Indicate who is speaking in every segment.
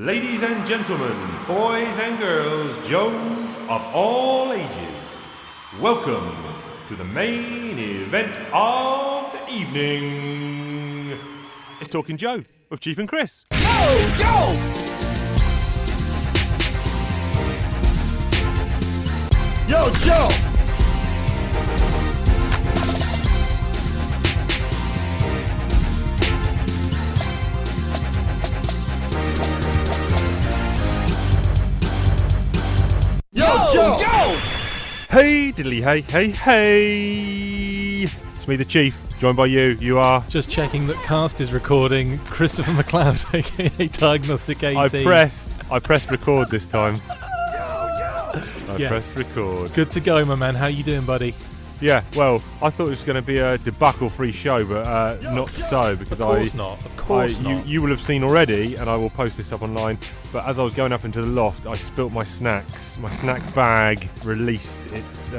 Speaker 1: Ladies and gentlemen, boys and girls, Joes of all ages, welcome to the main event of the evening. It's Talking Joe with Chief and Chris.
Speaker 2: Yo! Yo, Joe! Yo!
Speaker 1: Hey, diddly hey. It's me, the Chief, joined by you. You are...
Speaker 3: Just checking that Cast is recording. Christopher McLeod, aka Diagnostic 18.
Speaker 1: I pressed record this time.
Speaker 3: Yes.
Speaker 1: Pressed record.
Speaker 3: Good to go, my man. How you doing, buddy?
Speaker 1: Yeah, well, I thought it was going to be a debacle-free show, but not so, because
Speaker 3: Of course not.
Speaker 1: You will have seen already, and I will post this up online, but as I was going up into the loft, I spilt my snacks. My snack bag released its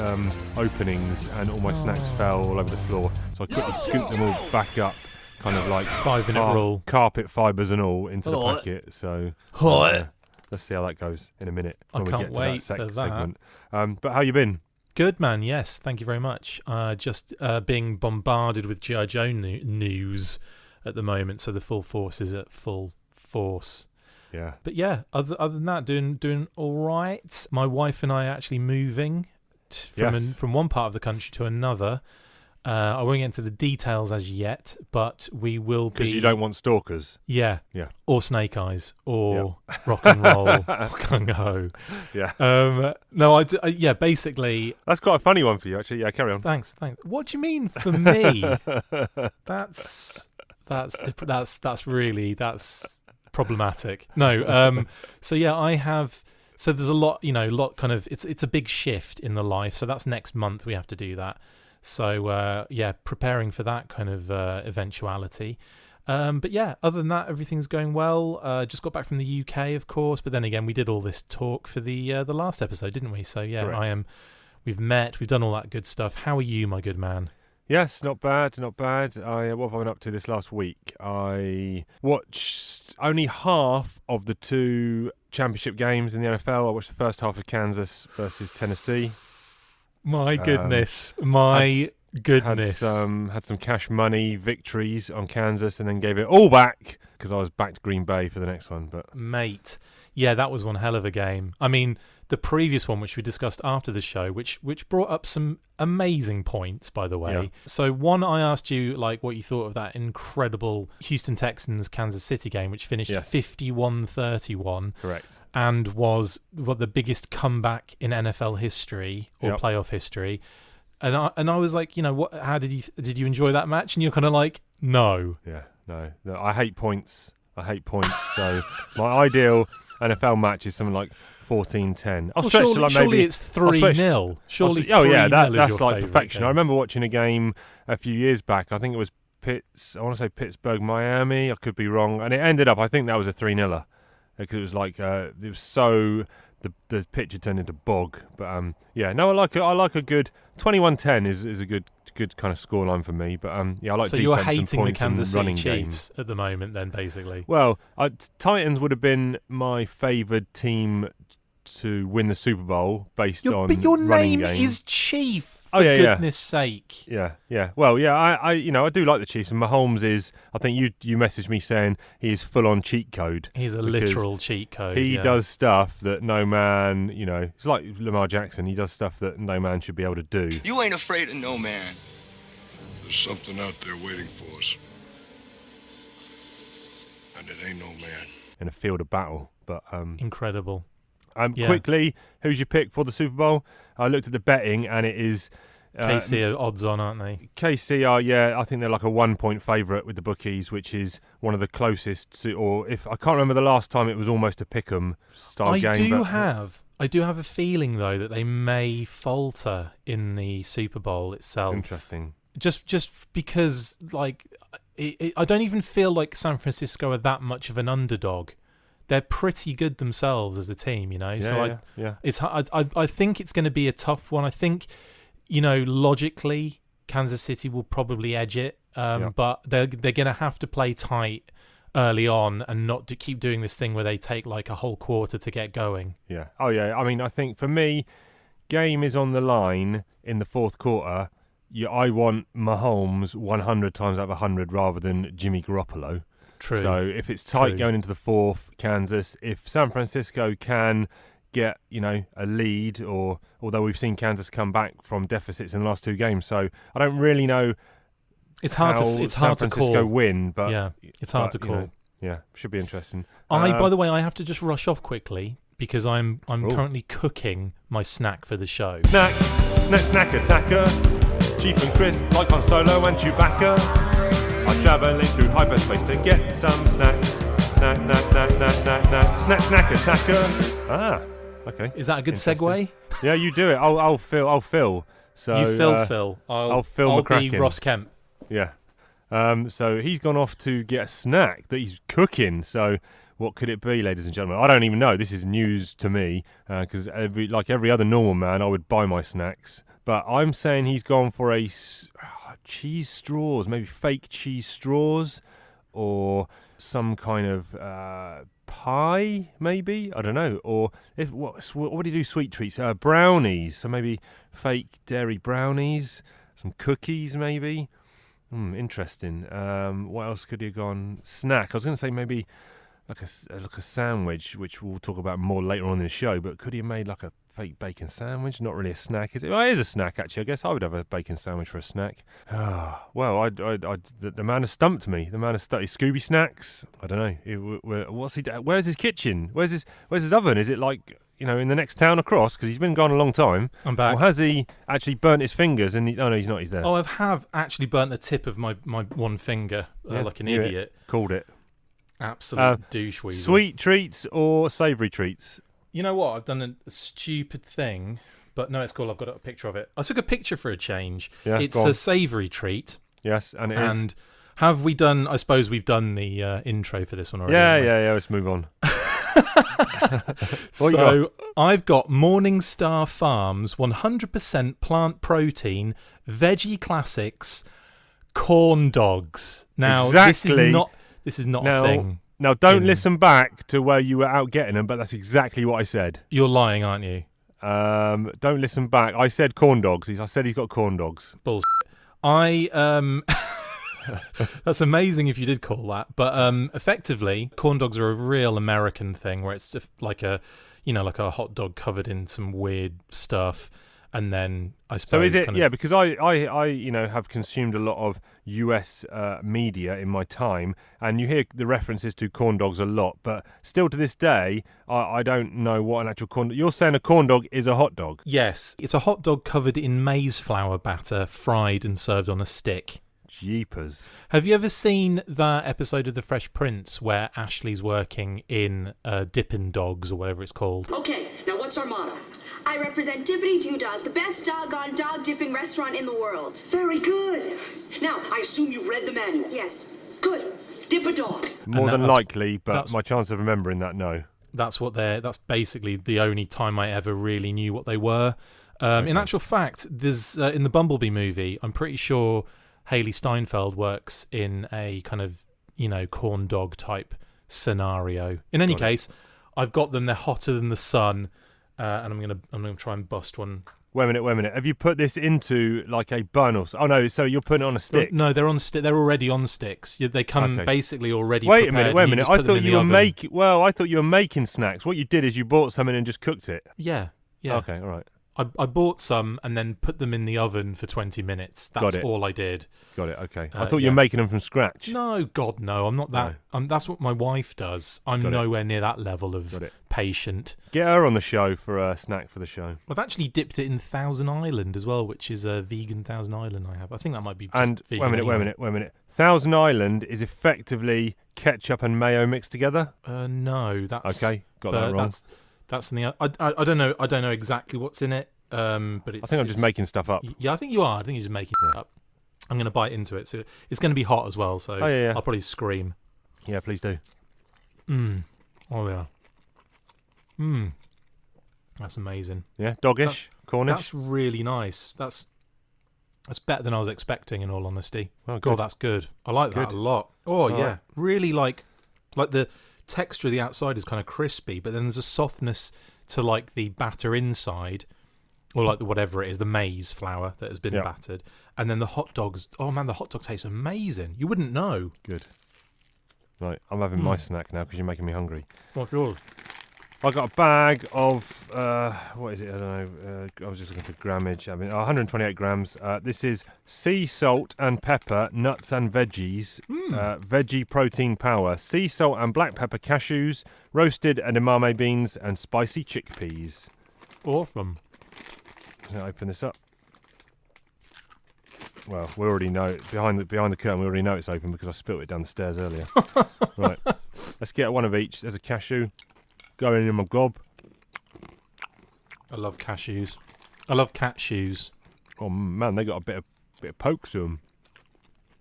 Speaker 1: openings, and all my snacks fell all over the floor, so I quickly scooped them all back up, kind of like
Speaker 3: 5-minute rule.
Speaker 1: Carpet fibres and all, into the packet, so... let's see how that goes in a minute when we get to that segment. But how you been?
Speaker 3: Good, man. Yes, thank you very much. Just being bombarded with G.I. Joe news at the moment, so the full force is at full force.
Speaker 1: Yeah.
Speaker 3: But yeah, other than that, doing all right. My wife and I are actually moving from one part of the country to another. I won't get into the details as yet, but we will be...
Speaker 1: Because you don't want stalkers.
Speaker 3: Yeah.
Speaker 1: Yeah.
Speaker 3: Or Snake Eyes, or rock and roll, or gung ho.
Speaker 1: Yeah.
Speaker 3: No, yeah, basically...
Speaker 1: That's quite a funny one for you, actually. Yeah, carry on.
Speaker 3: Thanks. What do you mean for me? That's problematic. No, so yeah, I have... So there's a lot kind of... It's a big shift in the life, so that's next month we have to do that. So, preparing for that kind of eventuality. But yeah, other than that, everything's going well. Just got back from the UK, of course. But then again, we did all this talk for the last episode, didn't we? So, yeah,
Speaker 1: Correct.
Speaker 3: We've met. We've done all that good stuff. How are you, my good man?
Speaker 1: Yes, not bad. What have I been up to this last week? I watched only half of the two championship games in the NFL. I watched the first half of Kansas versus Tennessee.
Speaker 3: My goodness. Goodness.
Speaker 1: Had some cash money victories on Kansas and then gave it all back because I was back to Green Bay for the next one. But
Speaker 3: mate, yeah, that was one hell of a game. I mean, the previous one, which we discussed after the show, which brought up some amazing points, by the way. Yeah. So one, I asked you like what you thought of that incredible Houston Texans Kansas City game, which finished 51-31.
Speaker 1: Correct.
Speaker 3: And was the biggest comeback in NFL history or playoff history. And I was like, how did you enjoy that match? And you're kind of like, no.
Speaker 1: Yeah, no. I hate points. So my ideal NFL match is something like 14-10.
Speaker 3: Surely it's 3-0. Surely 3-0
Speaker 1: that's like perfection.
Speaker 3: Game.
Speaker 1: I remember watching a game a few years back. I think it was Pittsburgh, Miami. I could be wrong. And it ended up, I think that was a 3-0. Because it was like, it was so... The pitch had turned into bog. But I like a good... 21-10 is a good kind of scoreline for me. But I like
Speaker 3: so
Speaker 1: defense
Speaker 3: you're hating
Speaker 1: and points
Speaker 3: the Kansas
Speaker 1: and running
Speaker 3: City Chiefs
Speaker 1: games.
Speaker 3: at the moment then, basically.
Speaker 1: Well, Titans would have been my favoured team to win the Super Bowl based on
Speaker 3: but your
Speaker 1: running
Speaker 3: name
Speaker 1: games.
Speaker 3: is Chief, for goodness sake.
Speaker 1: Yeah. Well, yeah, I do like the Chiefs, and Mahomes is. I think you messaged me saying he is full on cheat code.
Speaker 3: He's a literal cheat code.
Speaker 1: He does stuff that no man, it's like Lamar Jackson. He does stuff that no man should be able to do.
Speaker 4: You ain't afraid of no man.
Speaker 5: There's something out there waiting for us. And it ain't no man.
Speaker 1: In a field of battle, but
Speaker 3: incredible.
Speaker 1: Quickly, who's your pick for the Super Bowl? I looked at the betting, and it is
Speaker 3: KC are odds on, aren't they?
Speaker 1: KC are, I think they're like a 1-point favourite with the bookies, which is one of the closest to, or if I can't remember the last time it was almost a pick'em style game.
Speaker 3: I do have a feeling though that they may falter in the Super Bowl itself.
Speaker 1: Interesting.
Speaker 3: Just because, like, I don't even feel like San Francisco are that much of an underdog. They're pretty good themselves as a team, So it's I think it's going to be a tough one. I think, logically, Kansas City will probably edge it, but they're going to have to play tight early on and not to keep doing this thing where they take like a whole quarter to get going.
Speaker 1: Yeah. Oh, yeah. I mean, I think for me, game is on the line in the fourth quarter. Yeah, I want Mahomes 100 times out of 100 rather than Jimmy Garoppolo.
Speaker 3: True.
Speaker 1: So if it's tight
Speaker 3: True.
Speaker 1: going into the fourth, Kansas, if San Francisco can get, a lead, or although we've seen Kansas come back from deficits in the last two games, so I don't really know
Speaker 3: it's hard
Speaker 1: how
Speaker 3: to
Speaker 1: San Francisco win, but
Speaker 3: yeah, it's hard to call.
Speaker 1: Should be interesting.
Speaker 3: By the way, I have to just rush off quickly because I'm
Speaker 1: Ooh.
Speaker 3: currently cooking my snack for the show.
Speaker 1: Snack attacker, Chief and Chris, like Han Solo and Chewbacca, are travelling through hyperspace to get some snacks. Snack attacker. Ah, okay.
Speaker 3: Is that a good segue?
Speaker 1: Yeah, you do it. I'll fill. So
Speaker 3: you Phil.
Speaker 1: I'll Phil
Speaker 3: I'll
Speaker 1: McCracken.
Speaker 3: be Ross Kemp.
Speaker 1: Yeah. So he's gone off to get a snack that he's cooking. So what could it be, ladies and gentlemen? I don't even know. This is news to me because every other normal man, I would buy my snacks. But I'm saying he's gone for a cheese straws, maybe fake cheese straws, or some kind of pie, maybe. I don't know. Or what do you do? Sweet treats, brownies. So maybe fake dairy brownies, some cookies, maybe. Interesting. What else could he have gone? Snack. I was going to say maybe like a sandwich, which we'll talk about more later on in the show. But could he have made like a fake bacon sandwich? Not really a snack, is it? Well, it is a snack, actually. I guess I would have a bacon sandwich for a snack. Well, the man has stumped me. The man has stumped. Scooby Snacks. I don't know. What's he? Where's his kitchen? Where's his oven? Is it like in the next town across? Because he's been gone a long time.
Speaker 3: I'm back.
Speaker 1: Or has he actually burnt his fingers? And no, he's not. He's there.
Speaker 3: Oh, I have actually burnt the tip of my one finger like an idiot.
Speaker 1: Called it.
Speaker 3: Absolute douche weasel.
Speaker 1: Sweet treats or savoury treats?
Speaker 3: You know what? I've done a stupid thing, but no, it's cool. I've got a picture of it. I took a picture for a change.
Speaker 1: Yeah,
Speaker 3: it's a savoury treat.
Speaker 1: Yes, and it is.
Speaker 3: And have we done? I suppose we've done the intro for this one already.
Speaker 1: Yeah. Let's move on.
Speaker 3: So I've got Morningstar Farms 100% plant protein veggie classics corn dogs. Now
Speaker 1: exactly.
Speaker 3: this is not a thing.
Speaker 1: Now don't listen back to where you were out getting them, but that's exactly what I said.
Speaker 3: You're lying, aren't you?
Speaker 1: Don't listen back. I said corn dogs. I said he's got corn dogs.
Speaker 3: Bullshit. That's amazing if you did call that, but effectively corn dogs are a real American thing where it's just like a hot dog covered in some weird stuff, and then I suppose.
Speaker 1: So is it? Yeah, because I have consumed a lot of US media in my time, and you hear the references to corn dogs a lot, but still to this day I don't know what an actual corn. You're saying a corn dog is a hot dog?
Speaker 3: Yes, it's a hot dog covered in maize flour batter, fried and served on a stick.
Speaker 1: Jeepers.
Speaker 3: Have you ever seen that episode of The Fresh Prince where Ashley's working in Dippin' Dogs or whatever it's called?
Speaker 4: Okay, now what's our motto?
Speaker 6: I represent Dippity Doo Dahs, the best doggone dog dipping restaurant in the world.
Speaker 4: Very good. Now, I assume you've read the manual.
Speaker 6: Yes.
Speaker 4: Good. Dip a dog.
Speaker 1: More than likely, but my chance of remembering that, no.
Speaker 3: That's basically the only time I ever really knew what they were. In actual fact, there's in the Bumblebee movie, I'm pretty sure Haley Steinfeld works in a kind of, corn dog type scenario. In any case, I've got them. They're hotter than the sun, and I'm gonna try and bust one.
Speaker 1: Wait a minute. Have you put this into like a bun or? Oh no, so you're putting it on a stick?
Speaker 3: No, they're on They're already on sticks. They come basically already.
Speaker 1: Wait
Speaker 3: prepared,
Speaker 1: a minute. I thought you were making snacks. What you did is you bought something and just cooked it.
Speaker 3: Yeah.
Speaker 1: Okay, all right.
Speaker 3: I bought some and then put them in the oven for 20 minutes. That's all I did.
Speaker 1: Got it, okay. I thought you were making them from scratch.
Speaker 3: No, God, no. I'm not that.
Speaker 1: No.
Speaker 3: That's what my wife does. I'm nowhere near that level of patient.
Speaker 1: Get her on the show for a snack for the show.
Speaker 3: I've actually dipped it in Thousand Island as well, which is a vegan Thousand Island I have. I think that might be just vegan.
Speaker 1: Wait a minute. Thousand Island is effectively ketchup and mayo mixed together?
Speaker 3: No, that's...
Speaker 1: Okay, got that wrong.
Speaker 3: That's something I don't know. I don't know exactly what's in it. But it's,
Speaker 1: I think I'm just making stuff up.
Speaker 3: Yeah, I think you are. I think you're just making it up. I'm going to bite into it. So it's going to be hot as well. So I'll probably scream.
Speaker 1: Yeah, please do.
Speaker 3: Oh yeah. That's amazing.
Speaker 1: Yeah, doggish, Cornish.
Speaker 3: That's really nice. That's better than I was expecting. In all honesty.
Speaker 1: Oh,
Speaker 3: God, that's good. I like that a lot. Oh yeah, really like Like the texture of the outside is kind of crispy, but then there's a softness to like the batter inside, or like the whatever it is, the maize flour that has been battered. And then the hot dogs. Oh man, the hot dog tastes amazing. You wouldn't know.
Speaker 1: Good. Right, I'm having my snack now because you're making me hungry.
Speaker 3: What's yours?
Speaker 1: I got a bag of, what is it? I don't know. I was just looking for grammage. 128 grams. This is sea salt and pepper, nuts and veggies, veggie protein power, sea salt and black pepper cashews, roasted edamame beans, and spicy chickpeas.
Speaker 3: Awesome.
Speaker 1: Can I open this up? Well, we already know behind the curtain. We already know it's open because I spilt it down the stairs earlier. Right, let's get one of each. There's a cashew. Going in my gob.
Speaker 3: I love cashews. I love cat shoes.
Speaker 1: Oh man, they got a bit of poke to them.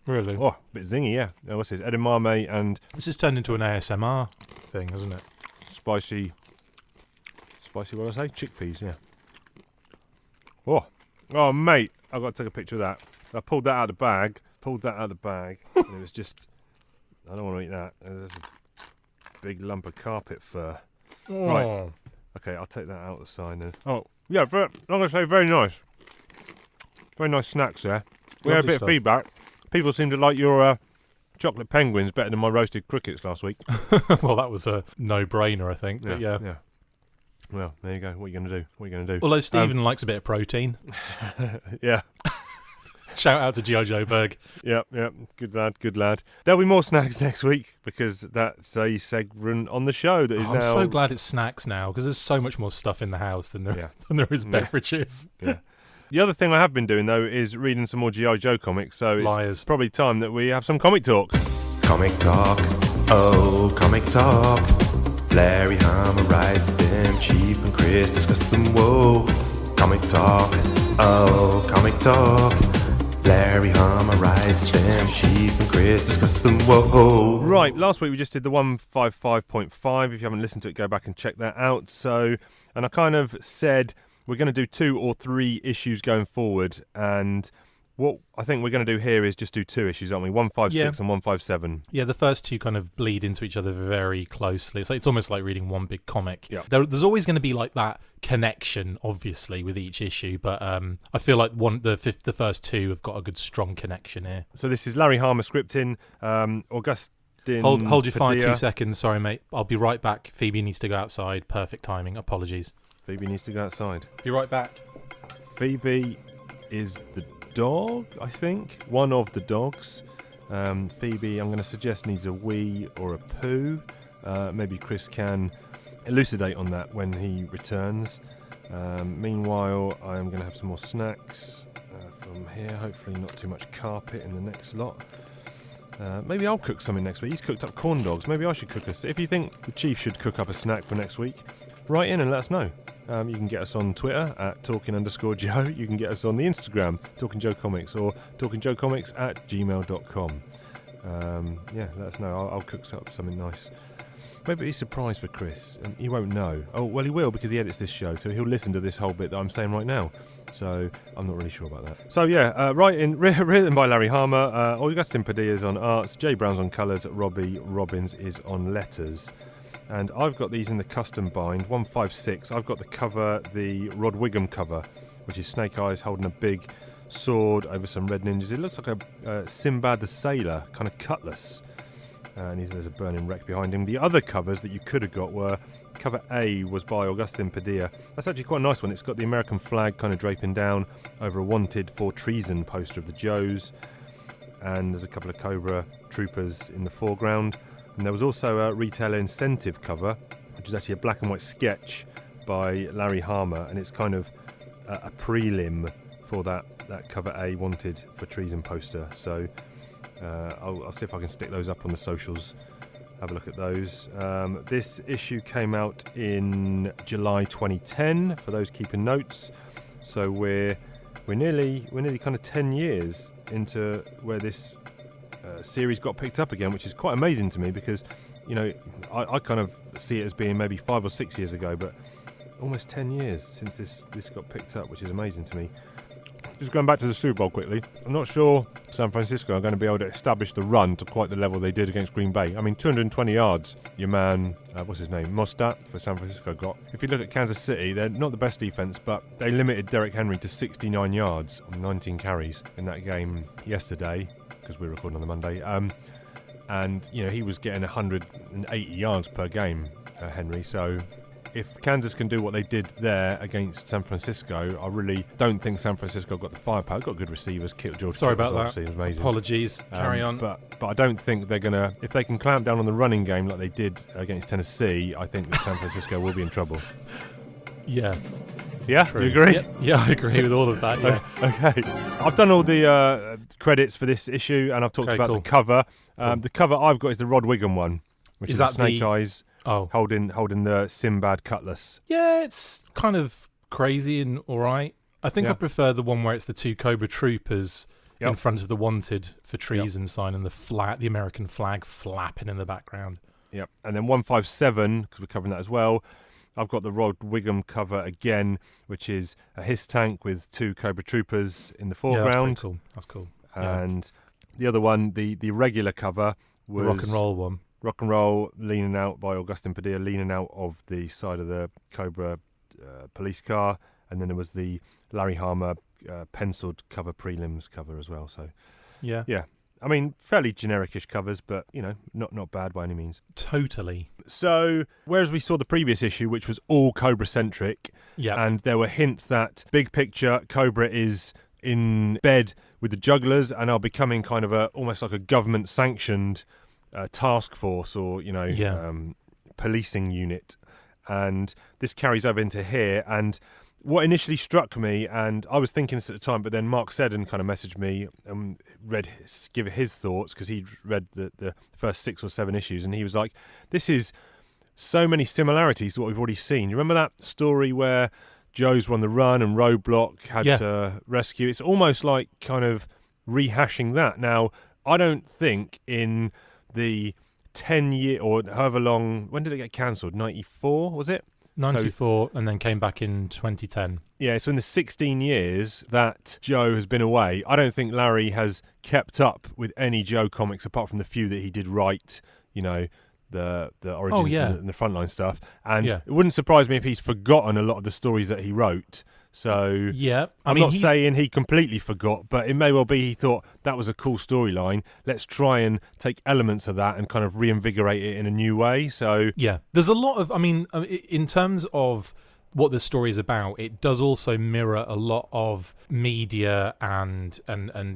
Speaker 3: Really?
Speaker 1: Oh, a bit zingy, yeah. What's this? Edamame and
Speaker 3: This has turned into an ASMR thing, hasn't it?
Speaker 1: spicy. What did I say? Chickpeas, yeah. Oh, mate, I've got to take a picture of that. I pulled that out of the bag. And it was just. I don't want to eat that. There's a big lump of carpet fur.
Speaker 3: Oh.
Speaker 1: Right. Okay, I'll take that out the side then. Oh, yeah, I'm going to say very nice. Very nice snacks there. We had a
Speaker 3: Lovely
Speaker 1: bit
Speaker 3: stuff.
Speaker 1: of feedback. People seem to like your chocolate penguins better than my roasted crickets last week.
Speaker 3: Well, that was a no-brainer, I think. But yeah.
Speaker 1: Well, there you go. What are you going to do?
Speaker 3: Although Stephen likes a bit of protein.
Speaker 1: Yeah.
Speaker 3: Shout out to G.I. Joe Berg.
Speaker 1: Yep. Good lad. There'll be more snacks next week because that's a segment on the show that is
Speaker 3: I'm
Speaker 1: now...
Speaker 3: so glad it's snacks now because there's so much more stuff in the house than there is beverages.
Speaker 1: Yeah. The other thing I have been doing, though, is reading some more G.I. Joe comics, so
Speaker 3: Liars.
Speaker 1: It's probably time that we have some comic talk.
Speaker 7: Comic talk, oh, comic talk. Larry Hama writes them, Chief and Chris discuss them, whoa. Comic talk, oh, comic talk. Larry Hama writes them, Chief and Chris discuss them, whoa.
Speaker 1: Right, last week we just did the 155.5. If you haven't listened to it, go back and check that out. And I kind of said we're going to do 2 or 3 issues going forward, and what I think we're going to do here is just do 2 issues, aren't we? 156 and 157.
Speaker 3: Yeah, the first 2 kind of bleed into each other very closely. It's almost like reading one big comic.
Speaker 1: Yeah.
Speaker 3: There's always going to be like that connection, obviously, with each issue, but I feel like the first 2 have got a good, strong connection here.
Speaker 1: So this is Larry Hama scripting, Augustine
Speaker 3: Hold your fire
Speaker 1: Padilla.
Speaker 3: 2 seconds. Sorry, mate. I'll be right back. Phoebe needs to go outside. Perfect timing. Apologies.
Speaker 1: Phoebe needs to go outside.
Speaker 3: Be right back.
Speaker 1: Phoebe is the dog, I think. One of the dogs. Phoebe, I'm going to suggest, needs a wee or a poo. Maybe Chris can elucidate on that when he returns. Meanwhile, I am going to have some more snacks from here. Hopefully not too much carpet in the next lot. Maybe I'll cook something next week. He's cooked up corn dogs. Maybe I should cook us. If you think the Chief should cook up a snack for next week, write in and let us know. You can get us on Twitter at talking_Joe. You can get us on the Instagram, Talking Joe Comics, or talkingjoecomics@gmail.com. Let us know. I'll cook up something nice. Maybe a surprise for Chris. He won't know. Oh, well, he will because he edits this show, so he'll listen to this whole bit that I'm saying right now. So I'm not really sure about that. So written by Larry Hama. Augustine Padilla's on arts. Jay Brown's on colours. Robbie Robbins is on letters. And I've got these in the custom bind, 156. I've got the cover, the Rod Wiggum cover, which is Snake Eyes holding a big sword over some red ninjas. It looks like a Sinbad the Sailor kind of cutlass. And there's a burning wreck behind him. The other covers that you could have got were, cover A was by Augustine Padilla. That's actually quite a nice one. It's got the American flag kind of draping down over a wanted for treason poster of the Joes. And there's a couple of Cobra troopers in the foreground. And there was also a retail incentive cover, which is actually a black and white sketch by Larry Hama, and it's kind of a prelim for that cover A wanted for treason poster. So I'll see if I can stick those up on the socials. Have a look at those. This issue came out in July 2010. For those keeping notes, so we're nearly kind of 10 years into where this series got picked up again, which is quite amazing to me because, you know, I kind of see it as being maybe 5 or 6 years ago, but almost 10 years since this got picked up, which is amazing to me. Just going back to the Super Bowl quickly, I'm not sure San Francisco are going to be able to establish the run to quite the level they did against Green Bay. I mean, 220 yards, your man, what's his name, Mostert for San Francisco got. If you look at Kansas City, they're not the best defense, but they limited Derrick Henry to 69 yards on 19 carries in that game yesterday, because we're recording on the Monday. And, you know, he was getting 180 yards per game, Henry, so if Kansas can do what they did there against San Francisco, I really don't think San Francisco got the firepower. Got good receivers. George
Speaker 3: Sorry
Speaker 1: Kittle
Speaker 3: about
Speaker 1: was
Speaker 3: that.
Speaker 1: amazing.
Speaker 3: Apologies. Carry on.
Speaker 1: But I don't think they're going to... If they can clamp down on the running game like they did against Tennessee, I think that San Francisco will be in trouble.
Speaker 3: Yeah.
Speaker 1: Yeah?
Speaker 3: True.
Speaker 1: You agree?
Speaker 3: Yeah, I agree with all of that, yeah.
Speaker 1: Okay. I've done all the credits for this issue, and I've talked about the cover. The cover I've got is the Rod Wiggum one, which is
Speaker 3: that
Speaker 1: Snake Eyes holding the Sinbad cutlass.
Speaker 3: Yeah, it's kind of crazy and all right. I think I prefer the one where it's the two Cobra Troopers in front of the Wanted for treason sign and the American flag flapping in the background.
Speaker 1: Yep. And then 157, because we're covering that as well, I've got the Rod Wiggum cover again, which is a HISS tank with two Cobra Troopers in the foreground.
Speaker 3: Yeah, that's cool.
Speaker 1: And the other one, the regular cover, was
Speaker 3: the rock and roll one.
Speaker 1: Rock and Roll leaning out by Augustin Padilla, leaning out of the side of the Cobra police car. And then there was the Larry Harmer penciled cover, prelims cover as well. So, yeah. I mean, fairly generic-ish covers, but, you know, not bad by any means.
Speaker 3: Totally.
Speaker 1: So, whereas we saw the previous issue, which was all Cobra-centric, and there were hints that big picture, Cobra is in bed with the jugglers and are becoming kind of almost like a government-sanctioned task force or, you know, policing unit. And this carries over into here, and what initially struck me, and I was thinking this at the time, but then Mark Seddon kind of messaged me and give his thoughts, because he'd read the first 6 or 7 issues, and he was like, this is so many similarities to what we've already seen. You remember that story where Joe's were on the run and Roadblock had to rescue? It's almost like kind of rehashing that. Now, I don't think in the 10-year or however long, when did it get cancelled? 94, was it?
Speaker 3: 94, and then came back in 2010.
Speaker 1: Yeah, so in the 16 years that Joe has been away, I don't think Larry has kept up with any Joe comics apart from the few that he did write, you know, the origins and the frontline stuff. And it wouldn't surprise me if he's forgotten a lot of the stories that he wrote. So I'm not saying he completely forgot, but it may well be he thought that was a cool storyline. Let's try and take elements of that and kind of reinvigorate it in a new way. So
Speaker 3: there's a lot of, I mean, in terms of what the story is about, it does also mirror a lot of media and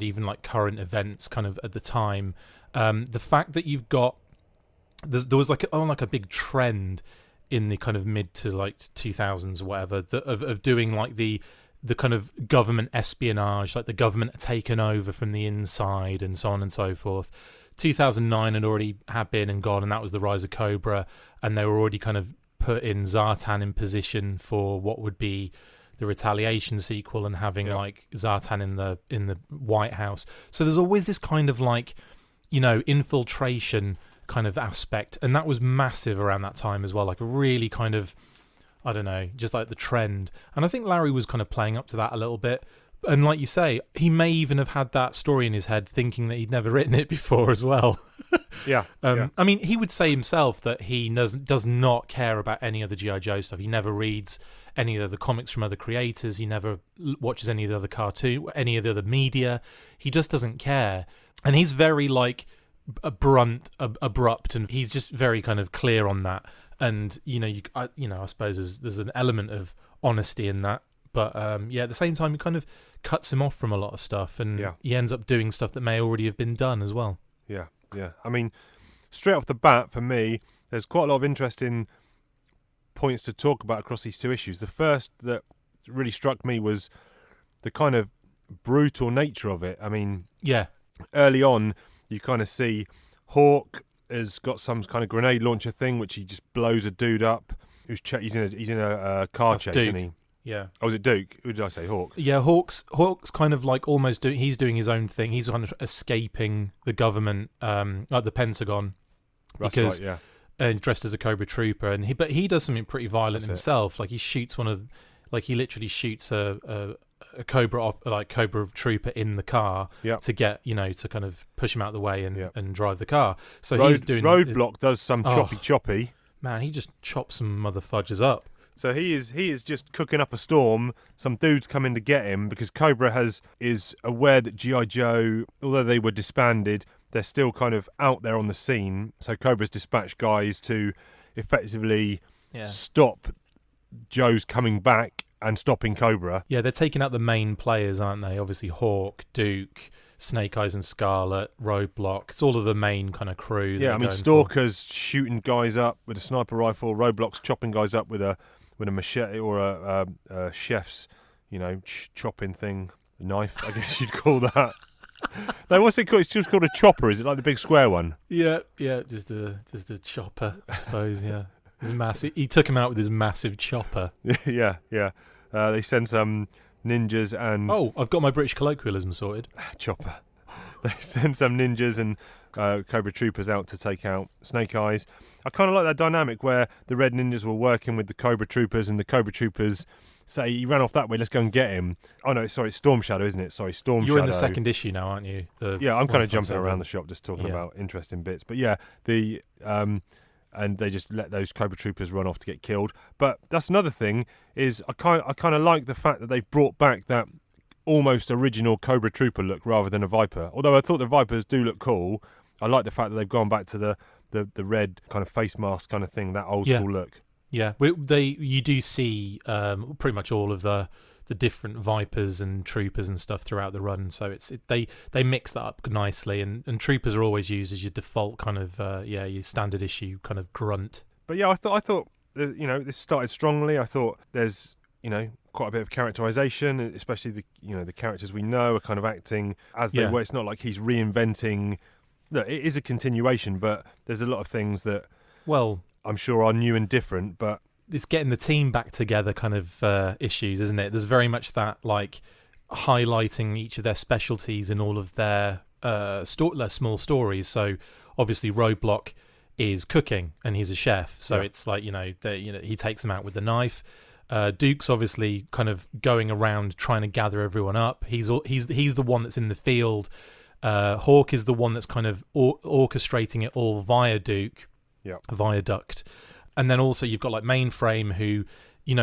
Speaker 3: even like current events kind of at the time. The fact that you've got there was like a big trend in the kind of mid to like 2000s or whatever of doing like the kind of government espionage, like the government had taken over from the inside and so on and so forth. 2009 had been and gone, and that was the rise of Cobra, and they were already kind of put in Zartan in position for what would be the Retaliation sequel, and having like Zartan in the White House. So there's always this kind of like, you know, infiltration kind of aspect, and that was massive around that time as well, like a really kind of, I don't know, just like the trend. And I think Larry was kind of playing up to that a little bit, and like you say, he may even have had that story in his head thinking that he'd never written it before as well. I mean, he would say himself that he does not care about any other G.I. Joe stuff. He never reads any of the comics from other creators. He never watches any of the other cartoon, any of the other media. He just doesn't care, and he's very like abrupt, and he's just very kind of clear on that. And I suppose there's an element of honesty in that, but at the same time, it kind of cuts him off from a lot of stuff, and he ends up doing stuff that may already have been done as well. I mean, straight off the bat, for me, there's quite a lot of interesting points to talk about across these 2 issues. The first that really struck me was the kind of brutal nature of it. I mean, early on, you kind of see Hawk has got some kind of grenade launcher thing, which he just blows a dude up. He's in a car chase, isn't he? Yeah.
Speaker 1: Oh, was it Duke? Who did I say? Hawk.
Speaker 3: Yeah, Hawk's kind of like almost doing. He's doing his own thing. He's kind of escaping the government, like the Pentagon, because dressed as a Cobra Trooper, but he does something pretty violent himself. Like he shoots he literally shoots a a Cobra trooper in the car
Speaker 1: Yep.
Speaker 3: to get to kind of push him out of the way and,
Speaker 1: Yep.
Speaker 3: and drive the car. So he's doing
Speaker 1: Roadblock does some choppy.
Speaker 3: Man, he just chops some mother fudges up.
Speaker 1: So he is just cooking up a storm. Some dudes come in to get him because Cobra is aware that G.I. Joe, although they were disbanded, they're still kind of out there on the scene. So Cobra's dispatched guys to effectively stop Joe's coming back and stopping Cobra.
Speaker 3: Yeah, they're taking out the main players, aren't they? Obviously Hawk, Duke, Snake Eyes and Scarlet, Roadblock. It's all of the main kind of crew.
Speaker 1: Yeah, I mean, Stalker's shooting guys up with a sniper rifle. Roadblock's chopping guys up with a machete or a chef's, chopping thing, a knife, I guess you'd call that. No, what's it called? It's just called a chopper. Is it like the big square one?
Speaker 3: Yeah, just a chopper, I suppose. Yeah, his massive. He took him out with his massive chopper.
Speaker 1: Yeah. They send some ninjas and
Speaker 3: I've got my British colloquialism sorted.
Speaker 1: Chopper. They send some ninjas and Cobra troopers out to take out Snake Eyes. I kind of like that dynamic where the Red Ninjas were working with the Cobra troopers and the Cobra troopers say, he ran off that way, let's go and get him. Oh no, sorry, it's Storm Shadow, isn't it? Sorry, Storm Shadow.
Speaker 3: You're in the second issue now, aren't you?
Speaker 1: Yeah, I'm kind of jumping around the shop just talking about interesting bits. But yeah, and they just let those Cobra troopers run off to get killed. But that's another thing, is I kind of like the fact that they've brought back that almost original Cobra trooper look rather than a Viper. Although I thought the Vipers do look cool, I like the fact that they've gone back to the red kind of face mask kind of thing, that old school look.
Speaker 3: Yeah, you do see pretty much all of the different Vipers and Troopers and stuff throughout the run. So they mix that up nicely, and Troopers are always used as your default kind of your standard issue kind of grunt.
Speaker 1: But yeah, I thought this started strongly. I thought there's quite a bit of characterization, especially the characters we know are kind of acting as they were. It's not like he's reinventing. Look, it is a continuation, but there's a lot of things that I'm sure are new and different, but
Speaker 3: it's getting the team back together kind of issues, isn't it? There's very much that, like, highlighting each of their specialties in all of their small stories. So obviously Roadblock is cooking and he's a chef, so it's like he takes them out with the knife. Duke's obviously kind of going around trying to gather everyone up. He's the one that's in the field. Hawk is the one that's kind of orchestrating it all via Duke, via Duct. And then also you've got like Mainframe, who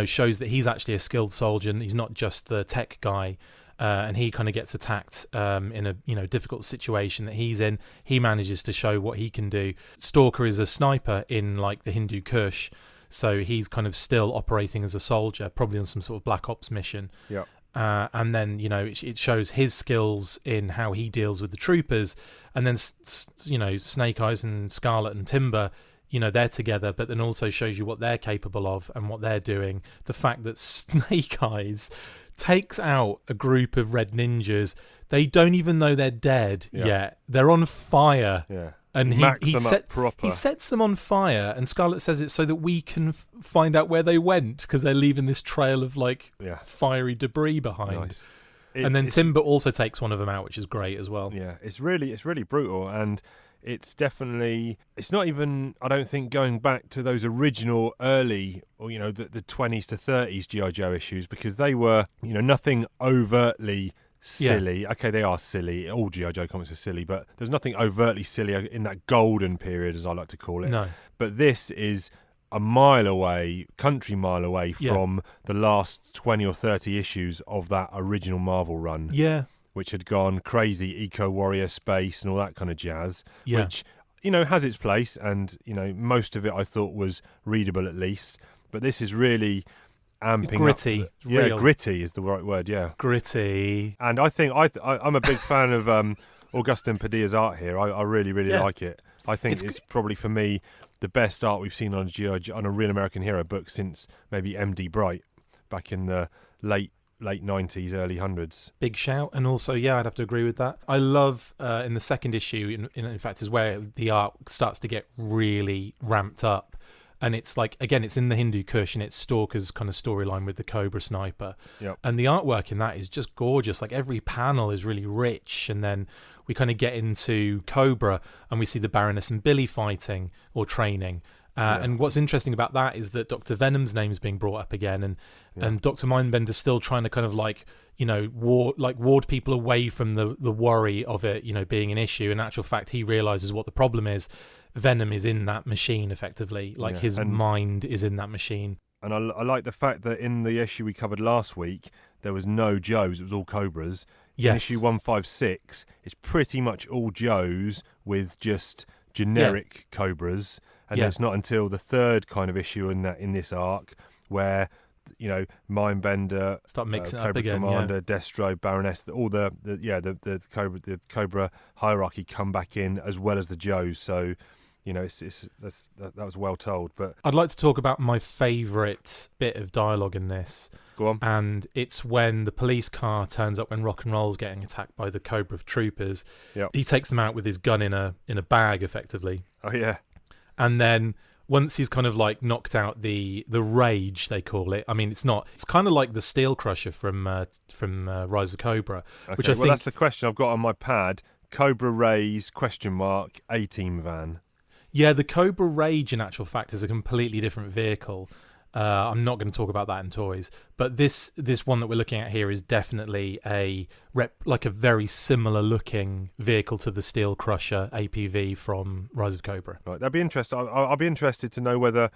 Speaker 3: shows that he's actually a skilled soldier and he's not just the tech guy. And he kind of gets attacked in a difficult situation that he's in. He manages to show what he can do. Stalker is a sniper in like the Hindu Kush, so he's kind of still operating as a soldier, probably on some sort of Black Ops mission.
Speaker 1: Yeah.
Speaker 3: And then it shows his skills in how he deals with the troopers, and then Snake Eyes and Scarlet and Timber, they're together, but then also shows you what they're capable of and what they're doing. The fact that Snake Eyes takes out a group of Red Ninjas, they don't even know they're dead yet. They're on fire.
Speaker 1: Yeah.
Speaker 3: And he sets them on fire, and Scarlet says it so that we can find out where they went, because they're leaving this trail of fiery debris behind.
Speaker 1: Nice.
Speaker 3: And then Timber also takes one of them out, which is great as well.
Speaker 1: Yeah, it's really brutal, and it's not even, I don't think, going back to those original early, or the 20s to 30s G.I. Joe issues, because they were nothing overtly silly. Okay, they are silly. All G.I. Joe comics are silly, but there's nothing overtly silly in that golden period, as I like to call it.
Speaker 3: No.
Speaker 1: But this is a country mile away from the last 20 or 30 issues of that original Marvel run.
Speaker 3: Yeah.
Speaker 1: Which had gone crazy, eco-warrior space and all that kind of jazz.
Speaker 3: Yeah.
Speaker 1: Which, has its place, and, most of it I thought was readable at least. But this is really amping
Speaker 3: gritty.
Speaker 1: up. Yeah, gritty is the right word, yeah.
Speaker 3: Gritty.
Speaker 1: And I think I'm a big fan of Augustin Padilla's art here. I really, really like it. I think it's probably, for me, the best art we've seen on a Real American Hero book since maybe MD Bright back in the late 90s, early 100s.
Speaker 3: Big shout. And also, I'd have to agree with that. I love, in the second issue, in fact, is where the art starts to get really ramped up. And it's like, again, it's in the Hindu Kush, and it's Stalker's kind of storyline with the Cobra sniper.
Speaker 1: Yep.
Speaker 3: And the artwork in that is just gorgeous. Like, every panel is really rich. And then we kind of get into Cobra, and we see the Baroness and Billy fighting or training. And what's interesting about that is that Dr. Venom's name's being brought up again, and Dr. Mindbender's still trying to kind of like, you know, ward people away from the worry of it, you know, being an issue. In actual fact, he realizes what the problem is. Venom is in that machine, effectively. Like his mind is in that machine.
Speaker 1: And I like the fact that in the issue we covered last week, there was no Joes, it was all Cobras.
Speaker 3: Yes.
Speaker 1: In issue 156, it's pretty much all Joes with just generic Cobras. And it's not until the third kind of issue in this arc where, you know, Mindbender,
Speaker 3: start mixing
Speaker 1: Cobra
Speaker 3: up again,
Speaker 1: Commander, Destro, Baroness, all the Cobra hierarchy come back in, as well as the Joes. So, you know, that was well told. But
Speaker 3: I'd like to talk about my favourite bit of dialogue in this.
Speaker 1: Go on.
Speaker 3: And it's when the police car turns up when Rock and Roll's getting attacked by the Cobra troopers.
Speaker 1: Yep.
Speaker 3: He takes them out with his gun in a bag, effectively.
Speaker 1: Oh yeah.
Speaker 3: And then once he's kind of like knocked out the rage, they call it. I mean, it's not. It's kind of like the Steel Crusher from Rise of Cobra,
Speaker 1: Okay,
Speaker 3: which I think
Speaker 1: that's the question I've got on my pad. Cobra Ray's A-Team van.
Speaker 3: Yeah, the Cobra Rage, in actual fact, is a completely different vehicle. I'm not going to talk about that in toys, but this one that we're looking at here is definitely like a very similar looking vehicle to the Steel Crusher APV from Rise of Cobra.
Speaker 1: Right, that'd be interesting. I'll be interested to know whether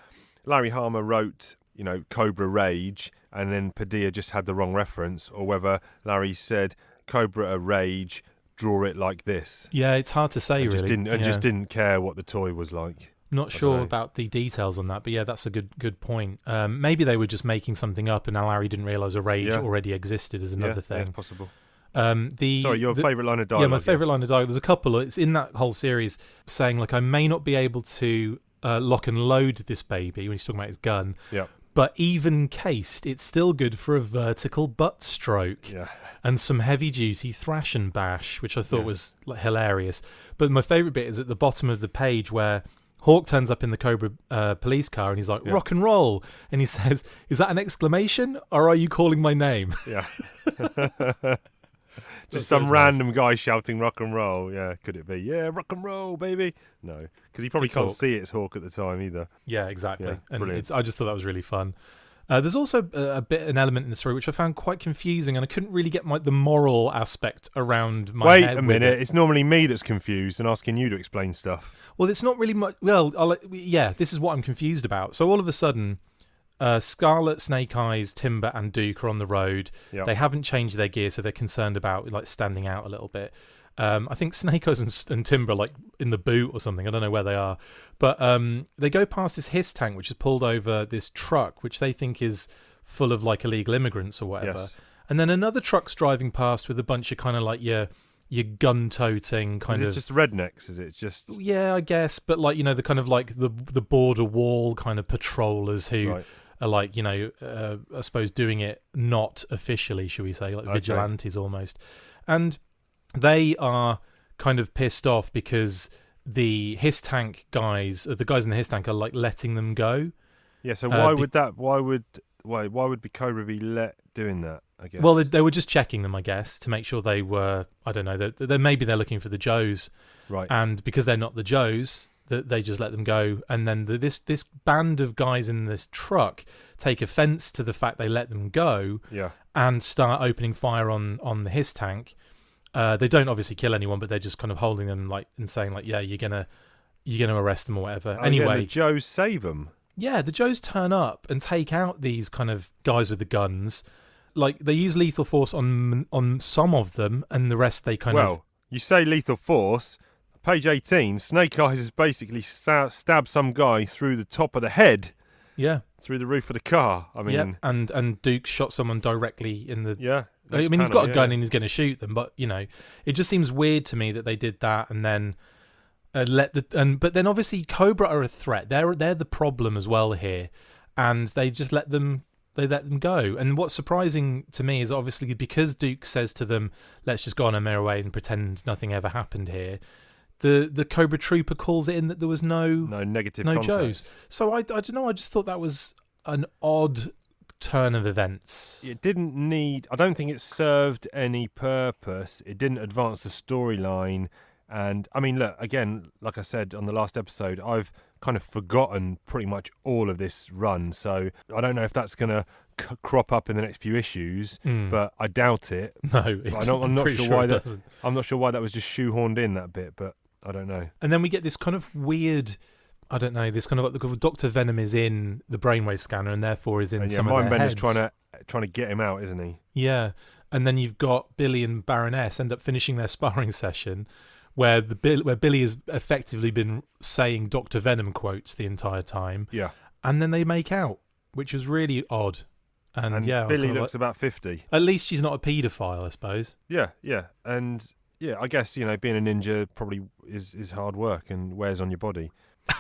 Speaker 1: Larry Hama wrote, you know, Cobra Rage, and then Padilla just had the wrong reference, or whether Larry said Cobra Rage, draw it like this.
Speaker 3: Yeah, it's hard to say, really.
Speaker 1: Just didn't care what the toy was like.
Speaker 3: Not sure about the details on that, but yeah, that's a good point. Maybe they were just making something up, and Larry didn't realise a rage already existed as another thing.
Speaker 1: Yeah, possible.
Speaker 3: Sorry,
Speaker 1: your favourite line of dialogue.
Speaker 3: Yeah, my favourite line of dialogue. There's a couple. It's in that whole series saying, like, I may not be able to lock and load this baby, when he's talking about his gun.
Speaker 1: Yeah.
Speaker 3: But even cased, it's still good for a vertical butt stroke and some heavy-duty thrash and bash, which I thought was like, hilarious. But my favourite bit is at the bottom of the page where Hawk turns up in the Cobra police car and he's like, rock and roll. And he says, is that an exclamation or are you calling my name?
Speaker 1: Yeah. Just some random guy shouting rock and roll. Yeah, could it be? Yeah, rock and roll, baby. No, because he probably can't see it's Hawk at the time either.
Speaker 3: Yeah, exactly.
Speaker 1: Yeah,
Speaker 3: and
Speaker 1: brilliant.
Speaker 3: I just thought that was really fun. There's also an element in the story which I found quite confusing, and I couldn't really get the moral aspect around my head.
Speaker 1: Wait a minute, it's normally me that's confused and asking you to explain stuff.
Speaker 3: Well, it's not really much. Well, this is what I'm confused about. So all of a sudden, Scarlet, Snake Eyes, Timber, and Duke are on the road. Yep. They haven't changed their gear, so they're concerned about like standing out a little bit. I think Snake Eyes and Timber are like in the boot or something. I don't know where they are. But they go past this HISS tank, which has pulled over this truck, which they think is full of like illegal immigrants or whatever.
Speaker 1: Yes.
Speaker 3: And then another truck's driving past with a bunch of kind of like your gun-toting kind of...
Speaker 1: Is it just rednecks? Is it just...
Speaker 3: Yeah, I guess. But like, you know, the kind of like the border wall kind of patrollers who... Right. Are like, you know, I suppose doing it not officially, should we say, like vigilantes almost. And they are kind of pissed off because the HISS tank guys, the guys in the HISS tank are like letting them go. Yeah, so why would
Speaker 1: Cobra be doing that, I guess?
Speaker 3: Well, they were just checking them, I guess, to make sure they were, I don't know, maybe they're looking for the Joes.
Speaker 1: Right.
Speaker 3: And because they're not the Joes, that they just let them go, and then this band of guys in this truck take offence to the fact they let them go, and start opening fire on the HISS tank. They don't obviously kill anyone, but they're just kind of holding them like and saying like, yeah, you're gonna arrest them or whatever. Anyway,
Speaker 1: the Joes save them.
Speaker 3: Yeah, the Joes turn up and take out these kind of guys with the guns. Like they use lethal force on some of them, and the rest they kind of.
Speaker 1: Well, you say lethal force. Page 18, Snake Eyes has basically stabbed some guy through the top of the head.
Speaker 3: Yeah.
Speaker 1: Through the roof of the car. I mean...
Speaker 3: Yeah, and Duke shot someone directly in the...
Speaker 1: Yeah.
Speaker 3: I mean, he's got a gun and he's going to shoot them, but, you know, it just seems weird to me that they did that and then but then obviously Cobra are a threat. They're the problem as well here, and they just let them go. And what's surprising to me is obviously because Duke says to them, let's just go on our merry way and pretend nothing ever happened here. The Cobra Trooper calls it in that there was no
Speaker 1: negative
Speaker 3: no
Speaker 1: contact.
Speaker 3: Joes. So I don't know. I just thought that was an odd turn of events.
Speaker 1: It didn't need. I don't think it served any purpose. It didn't advance the storyline, And I mean, look, again, like I said on the last episode, I've kind of forgotten pretty much all of this run. So I don't know if that's going to crop up in the next few issues, but I doubt it.
Speaker 3: No,
Speaker 1: I'm not sure why that.
Speaker 3: doesn't.
Speaker 1: I'm not sure why that was just shoehorned in that bit, but I don't know.
Speaker 3: And then we get this kind of weird, I don't know, this kind of like Dr. Venom is in the brainwave scanner and therefore is in some of their
Speaker 1: Mindbender's
Speaker 3: heads.
Speaker 1: trying to get him out, isn't he?
Speaker 3: Yeah, and then you've got Billy and Baroness end up finishing their sparring session, where Billy has effectively been saying Dr. Venom quotes the entire time.
Speaker 1: Yeah,
Speaker 3: and then they make out, which was really odd. And yeah,
Speaker 1: Billy looks about 50.
Speaker 3: At least she's not a paedophile, I suppose.
Speaker 1: Yeah, and yeah, I guess being a ninja probably is hard work and wears on your body.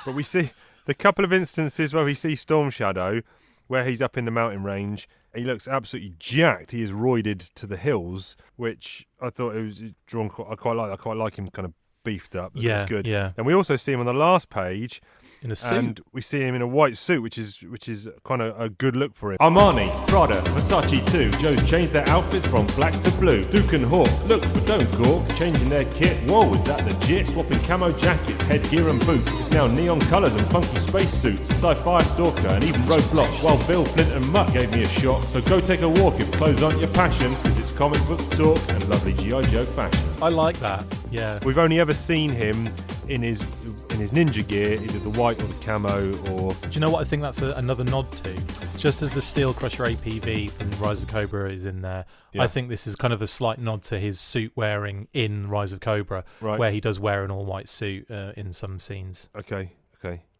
Speaker 1: But we see the couple of instances where we see Storm Shadow, where he's up in the mountain range. He looks absolutely jacked. He is roided to the hills, which I thought it was drawn. I quite like him kind of beefed up.
Speaker 3: Yeah,
Speaker 1: it's good.
Speaker 3: yeah.
Speaker 1: And we also see him on the last page.
Speaker 3: In a suit.
Speaker 1: And we see him in a white suit, which is kind of a good look for him. Armani, Prada, Versace too. Joe's changed their outfits from black to blue. Duke and Hawk, look but don't gawk. Changing their kit, whoa, is that legit? Swapping camo jackets, headgear and boots. It's now neon colours and funky spacesuits. Sci-fi stalker and even roadblock. While Bill, Flint and Mutt gave me a shot. So go take a walk if clothes aren't your passion, because it's comic book talk and lovely G.I. Joe fashion.
Speaker 3: I like that, yeah.
Speaker 1: We've only ever seen him in his ninja gear, either the white or the camo, or...
Speaker 3: Do you know what I think that's another nod to? Just as the Steel Crusher APV from Rise of Cobra is in there, I think this is kind of a slight nod to his suit wearing in Rise of Cobra, where he does wear an all-white suit in some scenes.
Speaker 1: Okay.